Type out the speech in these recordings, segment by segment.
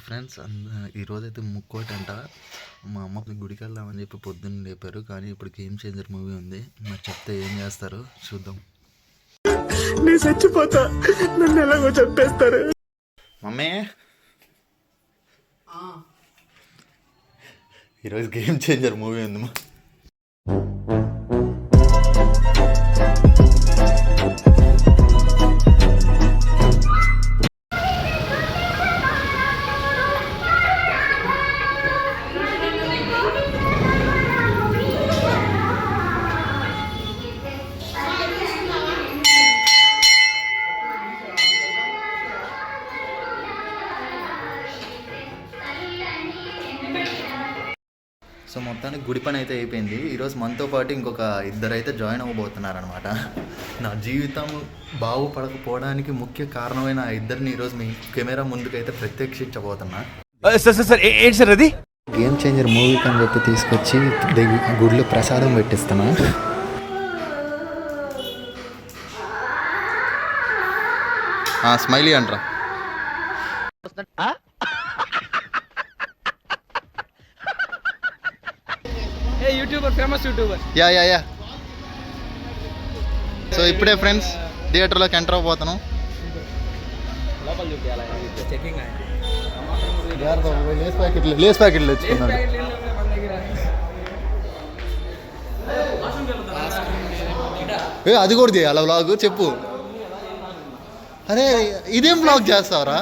Friends ఈరోజైతే ముక్కోటంట. మా అమ్మ గుడికి వెళ్దామని చెప్పి పొద్దున్న లేపారు. కానీ ఇప్పుడు గేమ్ చేంజర్ మూవీ ఉంది. మరి చెప్తే ఏం చేస్తారో చూద్దాం. నేను చచ్చిపోతా, నన్ను ఎలాగో చంపేస్తారు. మమ్మీ ఈరోజు గేమ్ చేంజర్ మూవీ ఉంది. సో మొత్తానికి గుడి పని అయితే అయిపోయింది. ఈరోజు మనతో పాటు ఇంకొక ఇద్దరు అయితే జాయిన్ అవ్వబోతున్నారనమాట. నా జీవితం బాగుపడకపోవడానికి ముఖ్య కారణమైన ఆ ఇద్దరిని ఈరోజు మీ కెమెరా ముందుకైతే ప్రత్యక్షించబోతున్నా. ఏంటి సార్ అది? గేమ్ చేంజర్ మూవీకి అని చెప్పి తీసుకొచ్చి గుడిలో ప్రసాదం పెట్టిస్తున్నా. స్మైలీ అంట్రా. Youtuber, famous youtuber. Yeah. So ఇప్పుడే ఫ్రెండ్స్ థియేటర్లోకి ఎంటర్ అవ్వబోతున్నాం. లేస్ ప్యాకెట్లు తెచ్చుకున్నాడు. అది కూడా చేయాలి వ్లాగ్. చెప్పు. అరే ఇదేం వ్లాగ్ చేస్తావరా?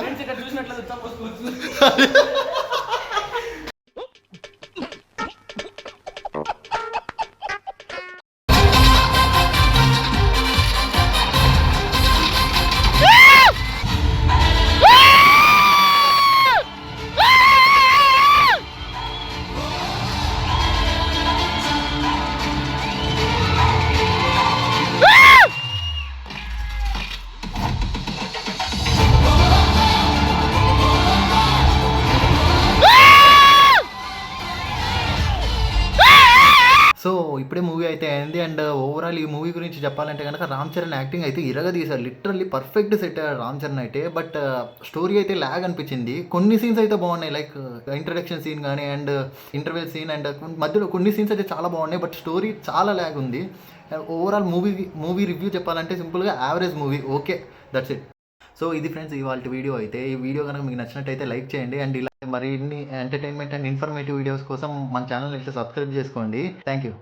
సో ఇప్పుడే మూవీ అయితే అయింది. అండ్ ఓవరాల్ ఈ మూవీ గురించి చెప్పాలంటే కనుక రామ్ చరణ్ యాక్టింగ్ అయితే తీశారు. లిటరల్లీ పర్ఫెక్ట్ సెట్ అయ్యాడు రామ్ చరణ్ అయితే. బట్ స్టోరీ అయితే ల్యాగ్ అనిపించింది. కొన్ని సీన్స్ అయితే బాగున్నాయి, లైక్ ఇంట్రడక్షన్ సీన్ కానీ అండ్ ఇంటర్వెల్ సీన్ అండ్ మధ్యలో కొన్ని సీన్స్ అయితే చాలా బాగున్నాయి. బట్ స్టోరీ చాలా ల్యాగ్ ఉంది. ఓవరాల్ మూవీ రివ్యూ చెప్పాలంటే సింపుల్గా average movie. Okay, that's it. So ఇది ఫ్రెండ్స్ ఇవాళ వీడియో అయితే. ఈ వీడియో కనుక మీకు నచ్చినట్టయితే లైక్ చేయండి. అండ్ ఇలా మరిన్ని ఎంటర్టైన్మెంట్ అండ్ ఇన్ఫర్మేటివ్ వీడియోస్ కోసం మన ఛానల్ అయితే సబ్స్క్రైబ్ చేసుకోండి. Thank you.